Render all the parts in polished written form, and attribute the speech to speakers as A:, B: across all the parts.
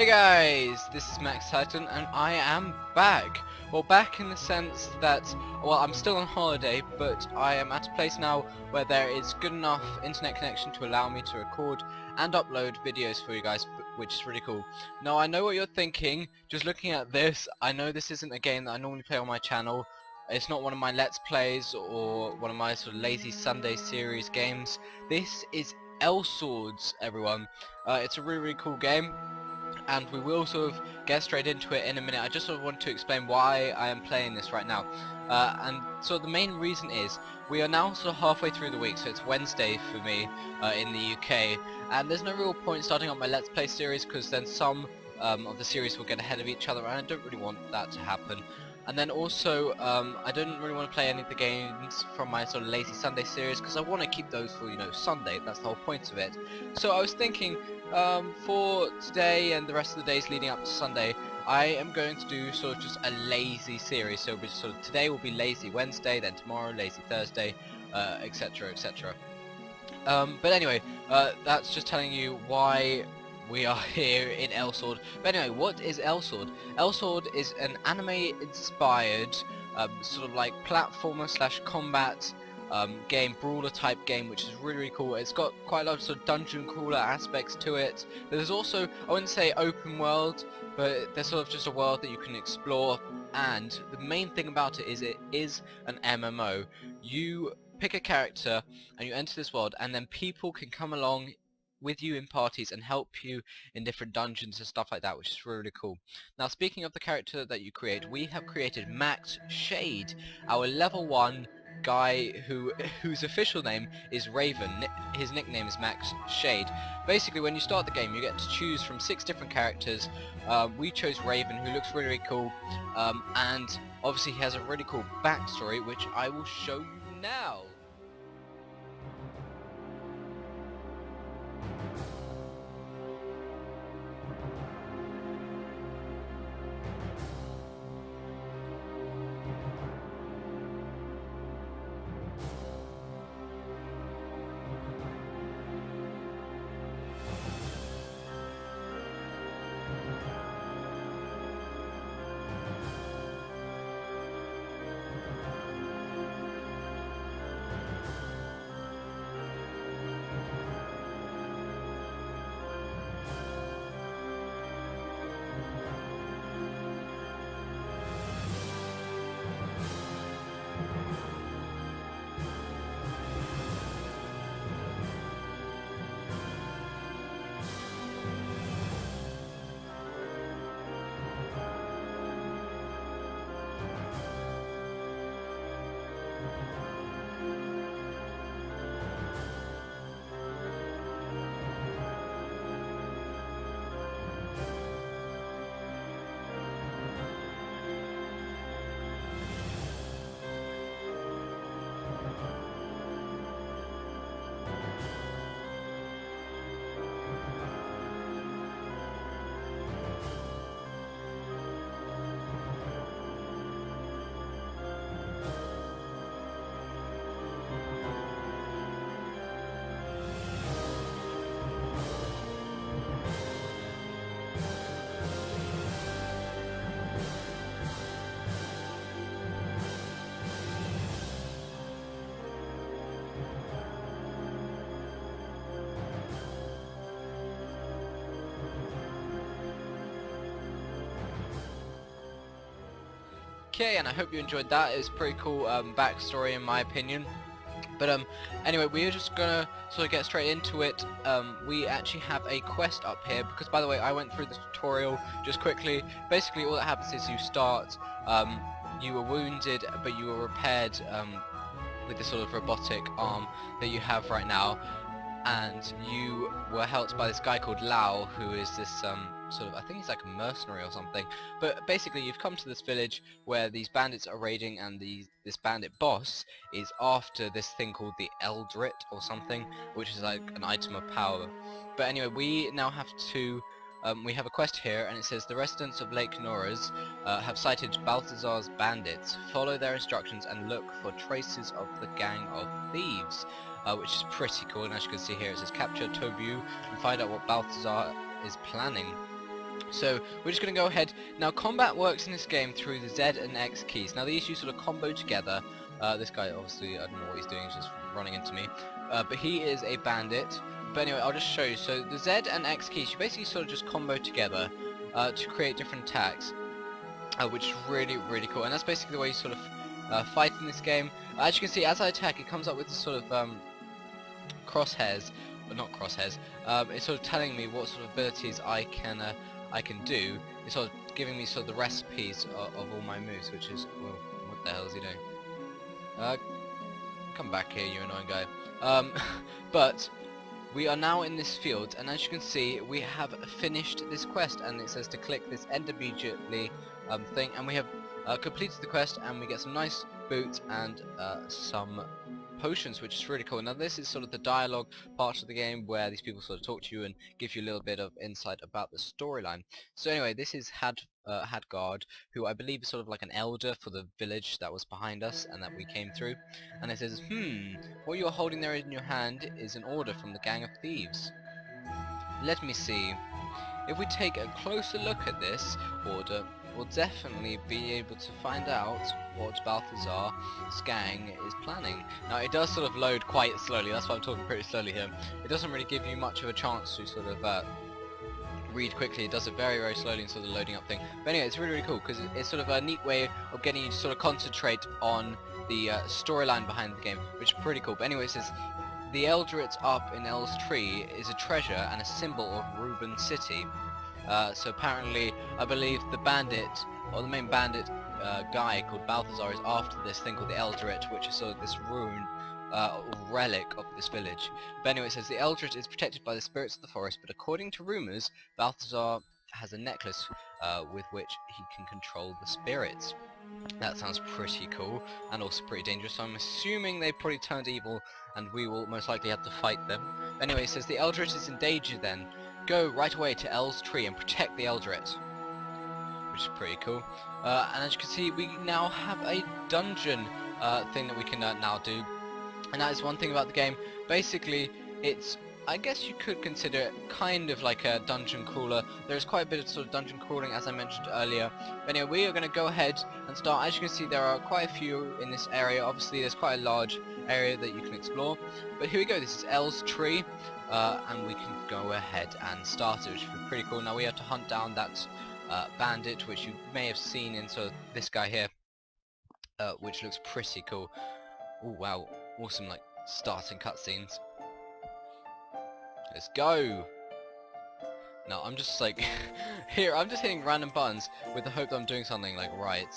A: Hey guys, this is Max Titan and I am back. Well, back in the sense that, well, I'm still on holiday, but I am at a place now where there is good enough internet connection to allow me to record and upload videos for you guys, which is really cool. Now, I know what you're thinking, just looking at this, I know this isn't a game that I normally play on my channel. It's not one of my Let's Plays or one of my sort of lazy Sunday series games. This is Elsword, everyone. It's a really cool game, and we will sort of get straight into it in a minute. I just sort of want to explain why I am playing this right now. And so the main reason is we are now sort of halfway through the week, so it's Wednesday for me in the UK, and there's no real point starting up my Let's Play series because then some of the series will get ahead of each other, and I don't really want that to happen. And then also, I don't really want to play any of the games from my sort of lazy Sunday series because I want to keep those for, you know, Sunday. That's the whole point of it. So I was thinking, for today and the rest of the days leading up to Sunday, I am going to do sort of just a lazy series. So it'll be sort of, today will be Lazy Wednesday, then tomorrow Lazy Thursday, etc, etc. But anyway, that's just telling you why we are here in Elsword. But anyway, what is Elsword? Elsword is an anime-inspired sort of like platformer slash combat game, brawler type game, which is really cool. It's got quite a lot of sort of dungeon crawler aspects to it. But there's also, I wouldn't say open world, but there's sort of just a world that you can explore. And the main thing about it is an MMO. You pick a character and you enter this world, and then people can come along with you in parties and help you in different dungeons and stuff like that, which is really cool. Now, speaking of the character that you create, we have created Max Shade, our level 1 guy whose official name is Raven. His nickname is Max Shade. Basically, when you start the game, you get to choose from 6 different characters. We chose Raven, who looks really cool, and obviously he has a really cool backstory, which I will show you now. Okay, and I hope you enjoyed that. It was a pretty cool backstory in my opinion. But anyway, we're just gonna sort of get straight into it. We actually have a quest up here, because by the way, I went through the tutorial just quickly. Basically, all that happens is you start, you were wounded, but you were repaired with this sort of robotic arm that you have right now. And you were helped by this guy called Lau, who is this sort of, I think he's like a mercenary or something. But basically, you've come to this village where these bandits are raiding, and this bandit boss is after this thing called the Eldrit or something, which is like an item of power. But anyway, we now have to we have a quest here, and it says the residents of Lake Nora's have sighted Balthazar's bandits. Follow their instructions and look for traces of the gang of thieves. Which is pretty cool, and as you can see here it says capture Tobu and find out what Balthazar is planning. So we're just going to go ahead. Now combat works in this game through the Z and X keys. Now these you sort of combo together. This guy obviously, I don't know what he's doing, he's just running into me. But he is a bandit. But anyway, I'll just show you. So the Z and X keys, you basically sort of just combo together to create different attacks. Which is really, really cool. And that's basically the way you sort of fight in this game. As you can see, as I attack, it comes up with this sort of crosshairs. But not crosshairs. It's sort of telling me what sort of abilities I can do. It's sort of giving me sort of the recipes of all my moves, which is, well, what the hell is he doing? Come back here, you annoying guy. But we are now in this field, and as you can see, we have finished this quest, and it says to click this end immediately thing, and we have completed the quest, and we get some nice boots and some potions, which is really cool. Now this is sort of the dialogue part of the game where these people sort of talk to you and give you a little bit of insight about the storyline. So anyway, this is Hadgard, who I believe is sort of like an elder for the village that was behind us and that we came through. And it says, what you're holding there in your hand is an order from the gang of thieves. Let me see. If we take a closer look at this order, we'll definitely be able to find out what Balthazar's gang is planning. Now it does sort of load quite slowly, that's why I'm talking pretty slowly here. It doesn't really give you much of a chance to sort of read quickly. It does it very, very slowly and sort of loading up thing. But anyway, it's really, really cool because it's sort of a neat way of getting you to sort of concentrate on the storyline behind the game, which is pretty cool. But anyway, it says, the Eldritch up in El's Tree is a treasure and a symbol of Reuben City. So apparently, I believe the bandit, or the main bandit guy called Balthazar is after this thing called the Eldritch, which is sort of this ruin relic of this village. But anyway, it says the Eldritch is protected by the spirits of the forest, but according to rumours, Balthazar has a necklace with which he can control the spirits. That sounds pretty cool, and also pretty dangerous, so I'm assuming they probably turned evil, and we will most likely have to fight them. Anyway, it says the Eldritch is in danger then. Go right away to El's Tree and protect the Eldritch. Which is pretty cool. And as you can see, we now have a dungeon thing that we can now do. And that is one thing about the game. Basically, it's, I guess you could consider it kind of like a dungeon crawler. There's quite a bit of sort of dungeon crawling, as I mentioned earlier. But anyway, we are going to go ahead and start. As you can see, there are quite a few in this area. Obviously, there's quite a large area that you can explore. But here we go. This is El's Tree. And we can go ahead and start it, which would be pretty cool. Now we have to hunt down that bandit, which you may have seen in sort of this guy here, which looks pretty cool. Oh wow, awesome, like starting cutscenes. Let's go. Now I'm just like here, I'm just hitting random buttons with the hope that I'm doing something like right.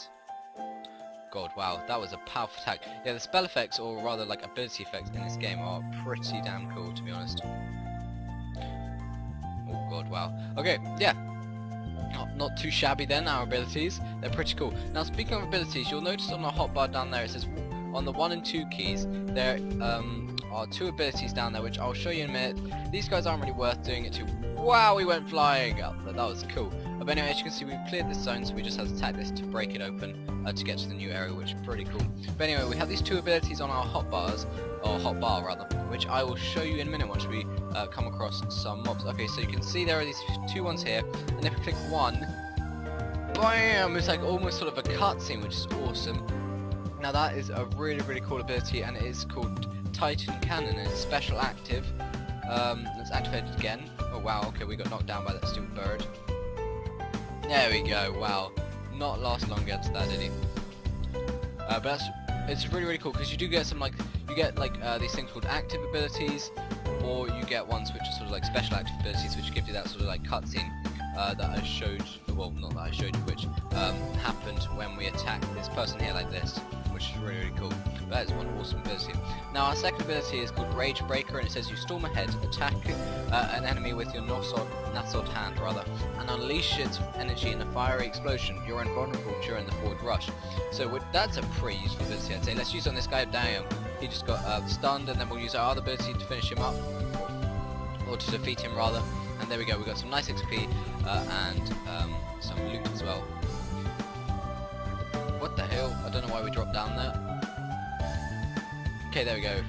A: God, wow, that was a powerful attack. Yeah, the spell effects, or rather like ability effects in this game are pretty damn cool, to be honest. Oh god, wow. Okay, yeah. Not too shabby then, our abilities. They're pretty cool. Now, speaking of abilities, you'll notice on the hotbar down there, it says on the 1 and 2 keys, there are 2 abilities down there, which I'll show you in a minute. These guys aren't really worth doing it to. Wow, we went flying up. That was cool. But anyway, as you can see, we've cleared this zone, so we just have to attack this to break it open to get to the new area, which is pretty cool. But anyway, we have these 2 abilities on our hotbars, or hotbar rather, which I will show you in a minute once we come across some mobs. Okay, so you can see there are these 2 ones here, and if you click 1, bam! It's like almost sort of a cutscene, which is awesome. Now that is a really, really cool ability, and it is called Titan Cannon, and it's special active. Let's activate it again. Oh wow, okay, we got knocked down by that stupid bird. There we go, wow. Not last long against that, did he? But it's really, really cool, because you do get some, like, you get, like, these things called active abilities, or you get ones which are sort of like special active abilities, which give you that sort of like cutscene that I showed, well, not that I showed you, which happened when we attacked this person here like this, which is really, really cool. That is one awesome ability. Now our second ability is called Rage Breaker, and it says you storm ahead, attack an enemy with your Nassod hand rather, and unleash its energy in a fiery explosion. You're invulnerable during the forward rush. So that's a pretty useful ability, I'd say. Let's use on this guy. Damn, he just got stunned, and then we'll use our other ability to finish him up, or to defeat him rather. And there we go. We got some nice XP and some loot as well. What the hell? I don't know why we dropped down there. Okay, there we go.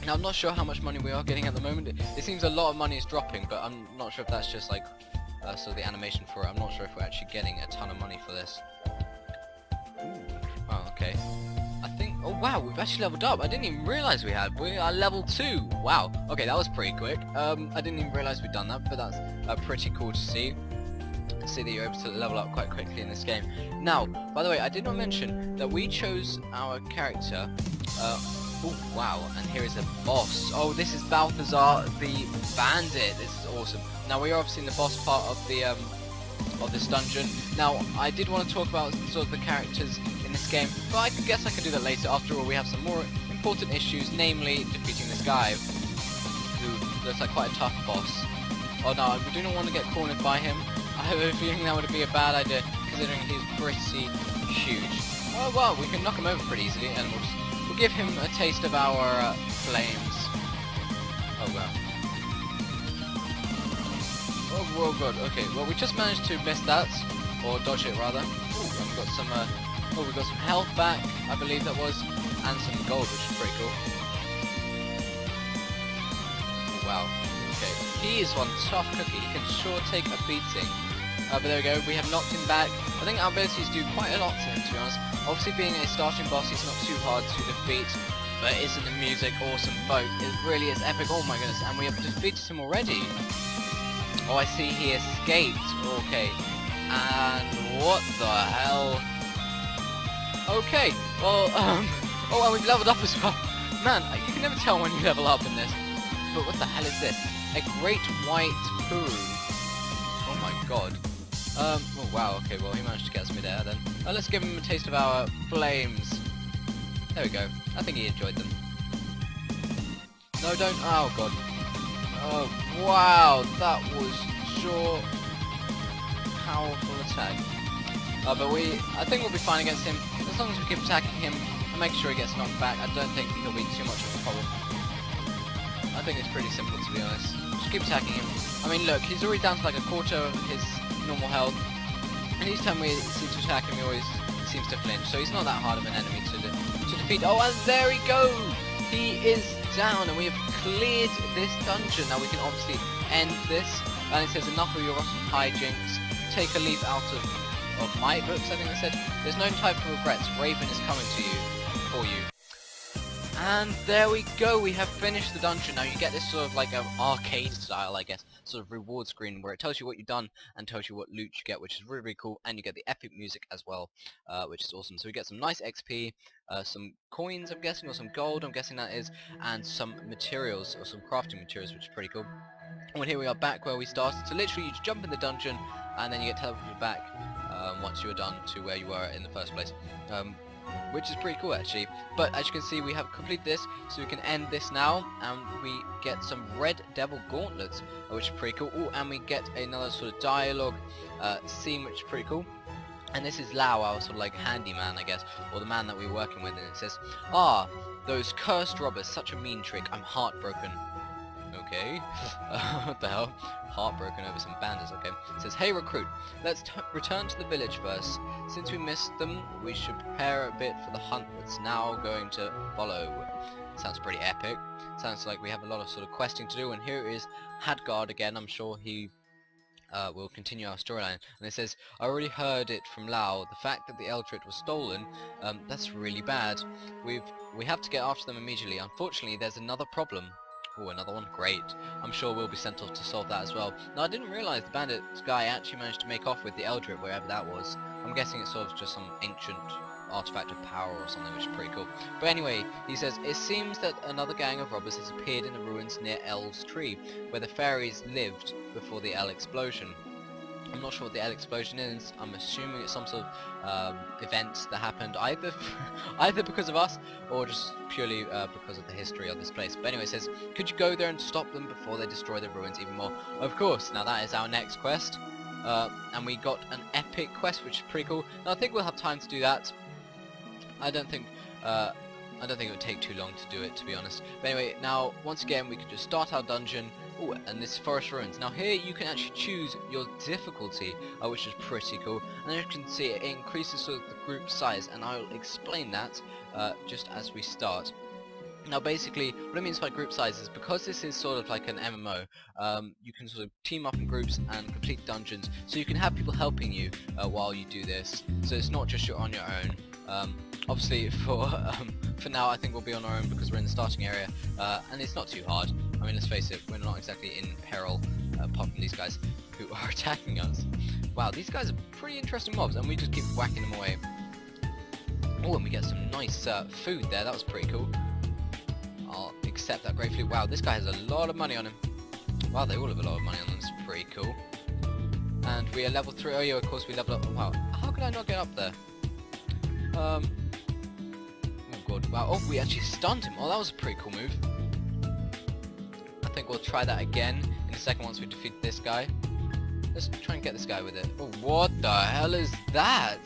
A: Now I'm not sure how much money we are getting at the moment. It seems a lot of money is dropping, but I'm not sure if that's just like so the animation for it. I'm not sure if we're actually getting a ton of money for this. Ooh. Oh, okay. I think, oh wow, we've actually leveled up. I didn't even realise we had. We are level 2. Wow. Okay, that was pretty quick. I didn't even realise we'd done that, but that's pretty cool to see. See that you're able to level up quite quickly in this game. Now, by the way, I did not mention that we chose our character. Oh wow, and here is a boss. Oh, this is Balthazar the Bandit. This is awesome. Now we are obviously in the boss part of the of this dungeon. Now I did want to talk about sort of the characters in this game, but I guess I can do that later. After all, we have some more important issues, namely defeating this guy, who looks like quite a tough boss. Oh no, we do not want to get cornered by him. I have a feeling that would be a bad idea, considering he's pretty huge. Oh well, we can knock him over pretty easily, and we'll give him a taste of our flames. Oh wow. Oh, well, good. Okay, well, we just managed to miss that, or dodge it rather. Ooh, and we got some. Oh, we got some health back, I believe that was, and some gold, which is pretty cool. Oh, wow. Okay, he is one tough cookie. He can sure take a beating. But there we go. We have knocked him back. I think our abilities do quite a lot to him, to be honest. Obviously, being a starting boss, he's not too hard to defeat. But isn't the music awesome, folks? It really is epic. Oh my goodness! And we have defeated him already. Oh, I see he escaped. Okay. And what the hell? Okay. Well, oh, and we've leveled up as well. Man, you can never tell when you level up in this. But what the hell is this? A great white poo. Oh my god. Oh wow, okay, well he managed to get me there then. Let's give him a taste of our flames. There we go. I think he enjoyed them. No, don't. Oh god. Oh wow, that was sure powerful attack. But I think we'll be fine against him as long as we keep attacking him and make sure he gets knocked back. I don't think he'll be too much of a problem. I think it's pretty simple, to be honest. Just keep attacking him. I mean, look, he's already down to like a quarter of his normal health, and each time we seem to attack him, he always seems to flinch. So he's not that hard of an enemy to defeat. Oh, and there we go. He is down, and we have cleared this dungeon. Now we can obviously end this. And it says, enough of your rotten hijinks. Take a leaf out of my books. I think I said. There's no time for regrets. Raven is coming to you for you. And there we go, we have finished the dungeon. Now you get this sort of like an arcade style, I guess, sort of reward screen where it tells you what you've done and tells you what loot you get, which is really, really cool. And you get the epic music as well, which is awesome. So we get some nice XP, some coins, I'm guessing, or some gold, I'm guessing that is, and some materials, or some crafting materials, which is pretty cool. And here we are back where we started. So literally you just jump in the dungeon and then you get teleported back once you are done to where you were in the first place. Which is pretty cool actually. But as you can see, we have completed this, so we can end this now, and we get some red devil gauntlets, which is pretty cool. Ooh, and we get another sort of dialogue scene, which is pretty cool. And this is Lau, our sort of like handyman, I guess, or the man that we were working with, and it says, "Ah, those cursed robbers, such a mean trick, I'm heartbroken." Okay, what the hell? Heartbroken over some bandits, okay. It says, "Hey recruit, let's return to the village first. Since we missed them, we should prepare a bit for the hunt that's now going to follow." Sounds pretty epic. Sounds like we have a lot of sort of questing to do, and here is Hadgard again. I'm sure he will continue our storyline. And it says, "I already heard it from Lau. The fact that the Eldritch was stolen, that's really bad. We have to get after them immediately. Unfortunately, there's another problem." Oh, another one? Great. I'm sure we'll be sent off to solve that as well. Now, I didn't realise the bandit guy actually managed to make off with the Eldritch, wherever that was. I'm guessing it's sort of just some ancient artifact of power or something, which is pretty cool. But anyway, he says, "It seems that another gang of robbers has appeared in the ruins near El's tree, where the fairies lived before the El explosion." I'm not sure what the El explosion is. I'm assuming it's some sort of event that happened either either because of us or just purely because of the history of this place. But anyway, it says, "Could you go there and stop them before they destroy the ruins even more?" Of course. Now that is our next quest, and we got an epic quest, which is pretty cool. Now I think we'll have time to do that. I don't think it would take too long to do it, to be honest. But anyway, now once again we can just start our dungeon. Oh, and this forest ruins. Now here you can actually choose your difficulty, which is pretty cool. And as you can see, it increases sort of the group size, and I'll explain that just as we start. Now basically, what it means by group size is because this is sort of like an MMO, you can sort of team up in groups and complete dungeons, so you can have people helping you while you do this, so it's not just you're on your own. Obviously for now I think we'll be on our own because we're in the starting area, and it's not too hard. I mean, let's face it, we're not exactly in peril, apart from these guys who are attacking us. Wow, these guys are pretty interesting mobs, and we just keep whacking them away. Oh, and we get some nice food there, that was pretty cool. I'll accept that gratefully. Wow, this guy has a lot of money on him. Wow, they all have a lot of money on them. It's pretty cool. And we are level 3. Oh yeah, of course we level up. Wow, how could I not get up there? Oh god. Wow. Oh, we actually stunned him. Oh, that was a pretty cool move. I think we'll try that again in a second once we defeat this guy. Let's try and get this guy with it. Oh, what the hell is that?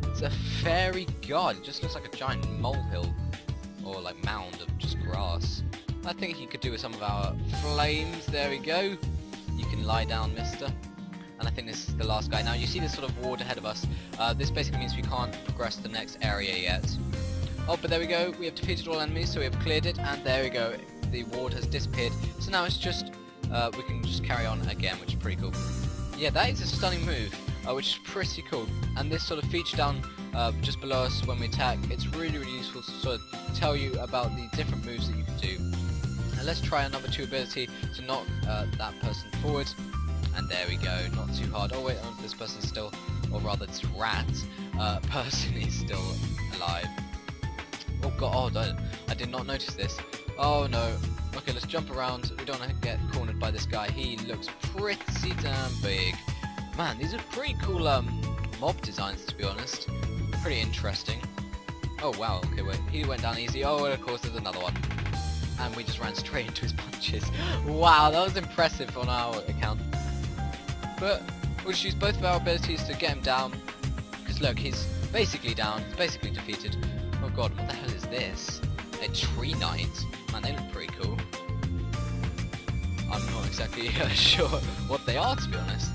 A: It's a fairy god. It just looks like a giant molehill. Or like mound of just grass. I think he could do with some of our flames. There we go. You can lie down, mister. And I think this is the last guy. Now you see this sort of ward ahead of us. This basically means we can't progress to the next area yet. Oh, but there we go. We have defeated all enemies, so we have cleared it. And there we go. The ward has disappeared. So now it's just, we can just carry on again, which is pretty cool. Yeah, that is a stunning move, which is pretty cool. And this sort of feature down just below us when we attack, it's really useful to sort of tell you about the different moves that you can do. And let's try a number 2 ability to knock that person forward. And there we go, not too hard. Oh wait, this person's still, or rather this rat person is still alive. Oh god, oh, I did not notice this. Oh no. Okay, let's jump around. We don't want to get cornered by this guy. He looks pretty damn big. Man, these are pretty cool mob designs, to be honest. Pretty interesting. Oh wow, okay, wait, he went down easy. Oh, and of course there's another one. And we just ran straight into his punches. Wow, that was impressive on our account. But we'll just use both of our abilities to get him down. Because look, he's basically down, he's basically defeated. Oh god, what the hell is this? A tree knight? Man, they look pretty cool. I'm not exactly sure what they are, to be honest.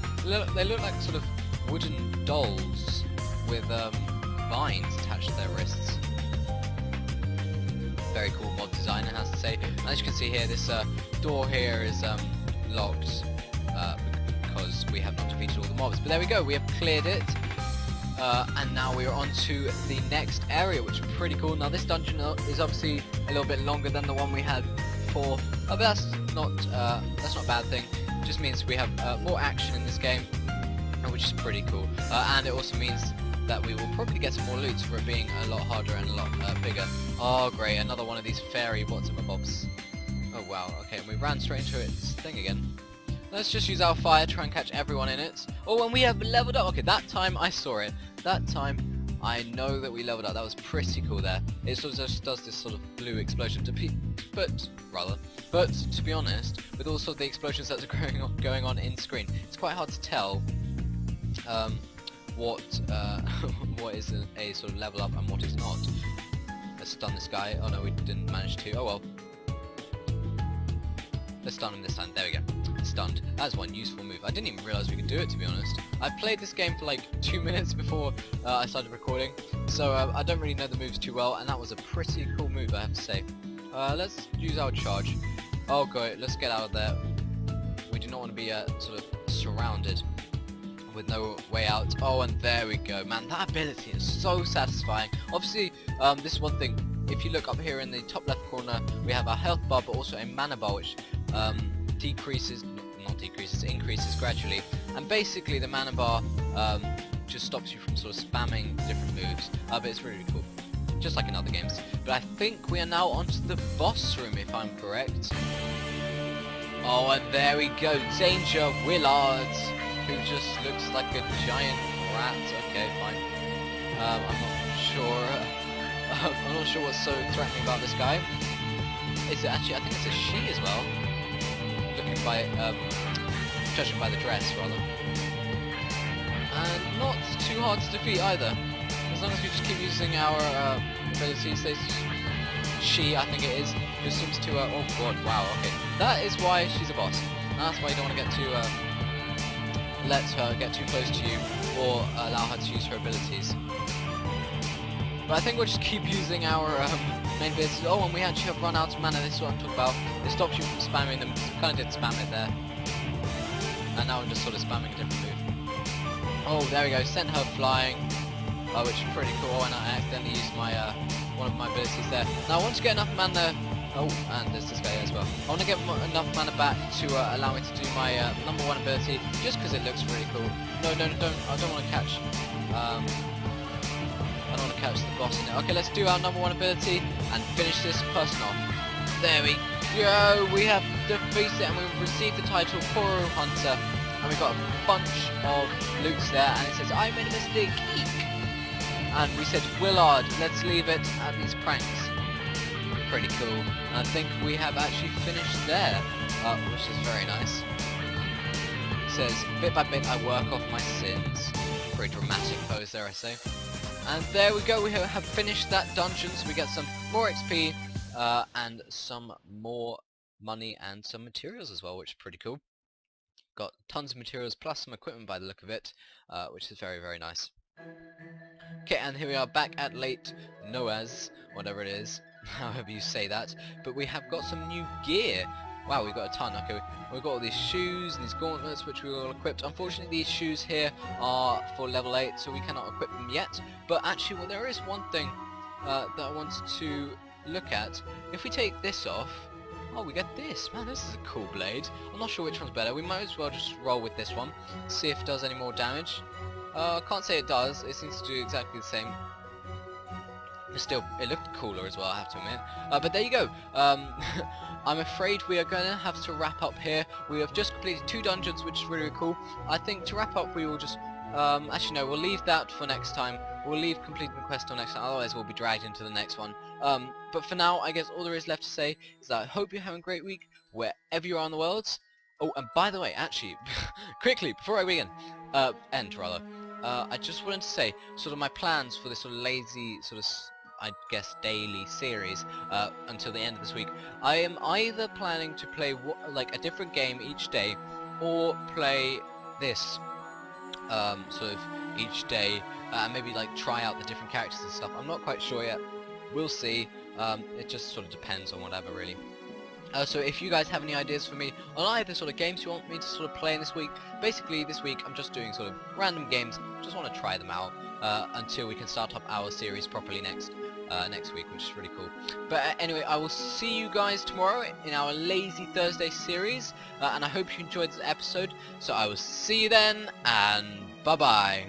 A: They look like sort of wooden dolls with vines attached to their wrists. Very cool mod design, I have to say. And as you can see here, this door here is locked because we have not defeated all the mobs. But there we go, we have cleared it. And now we are on to the next area, which is pretty cool. Now this dungeon is obviously a little bit longer than the one we had before, but that's not a bad thing. It just means we have more action in this game, which is pretty cool. And it also means that we will probably get some more loot for it being a lot harder and a lot bigger. Oh great, another one of these fairy what's-it-my-bobs. Oh wow, okay, and we ran straight into its thing again. Let's just use our fire, try and catch everyone in it. Oh, and we have leveled up. Okay, that time I saw it. That time I know that we leveled up. That was pretty cool there. It sort of just does this sort of blue explosion but to be honest, with all sort of the explosions that are going on in screen, it's quite hard to tell what is a sort of level up and what is not. Let's stun this guy. Oh no, we didn't manage to. Oh well. Let's stun him this time. There we go. Stunned. That's one useful move. I didn't even realise we could do it, to be honest. I played this game for like 2 minutes before I started recording, so I don't really know the moves too well, and that was a pretty cool move, I have to say. Let's use our charge. Oh god, let's get out of there. We do not want to be sort of surrounded with no way out. Oh, and there we go. Man, that ability is so satisfying. Obviously, this is one thing. If you look up here in the top left corner, we have our health bar, but also a mana bar, which increases gradually. And basically the mana bar just stops you from sort of spamming different moves. But it's really cool, just like in other games. But I think we are now onto the boss room, if I'm correct. Oh, and there we go, Danger Willard, who just looks like a giant rat. Okay, fine. I'm not sure what's so threatening about this guy. Is it actually? I think it's a she as well. Looking by, judging by the dress, rather. And not too hard to defeat either. As long as we just keep using our abilities. She, I think it is, who seems to. Oh god! Wow. Okay. That is why she's a boss. And that's why you don't want to get too. Let her get too close to you, or allow her to use her abilities. But I think we'll just keep using our main abilities. Oh, and we actually have run out of mana. This is what I'm talking about. It stops you from spamming them. We kind of did spam it there. And now I'm just sort of spamming a different move. Oh, there we go. Sent her flying. Which is pretty cool. And I accidentally used my one of my abilities there. Now I want to get enough mana. Oh, and there's this guy here as well. I want to get enough mana back to allow me to do my number 1 ability, just because it looks really cool. No, don't. I don't want to catch. I don't want to catch the boss in it. Okay, let's do our number 1 ability and finish this person off. There we go. We have defeated it, and we've received the title Poro Hunter. And we've got a bunch of loots there, and it says I made a mistake. Eek. And we said Willard, let's leave it at these pranks. Pretty cool. And I think we have actually finished there, which is very nice. It says, bit by bit I work off my sins. Pretty dramatic pose there, I say. And there we go, we have finished that dungeon, so we get some more XP, and some more money and some materials as well, which is pretty cool. Got tons of materials plus some equipment by the look of it, which is very, very nice. Okay, and here we are back at Late Noaz, whatever it is, however you say that, but we have got some new gear. Wow, we've got a ton. Okay, we've got all these shoes and these gauntlets which we all equipped. Unfortunately, these shoes here are for level 8, so we cannot equip them yet. But actually, well, there is one thing that I wanted to look at. If we take this off, oh, we get this. Man, this is a cool blade. I'm not sure which one's better. We might as well just roll with this one, see if it does any more damage. Can't say it does. It seems to do exactly the same. But still, it looked cooler as well, I have to admit. But there you go. I'm afraid we are going to have to wrap up here. We have just completed 2 dungeons, which is really, really cool. I think to wrap up, we will just... actually, no, we'll leave that for next time. We'll leave completing the quest till next time, otherwise we'll be dragged into the next one. But for now, I guess all there is left to say is that I hope you're having a great week, wherever you are in the world. Oh, and by the way, actually, quickly, before I begin, end rather, I just wanted to say, sort of my plans for this sort of lazy, sort of, I guess, daily series, until the end of this week. I am either planning to play, like, a different game each day, or play this, sort of, each day, and maybe, like, try out the different characters and stuff. I'm not quite sure yet. We'll see. It just sort of depends on whatever, really. So if you guys have any ideas for me on either sort of games you want me to sort of play in this week, basically this week I'm just doing sort of random games, just want to try them out until we can start up our series properly next week, which is really cool. But anyway, I will see you guys tomorrow in our Lazy Thursday series, and I hope you enjoyed this episode, so I will see you then, and bye bye.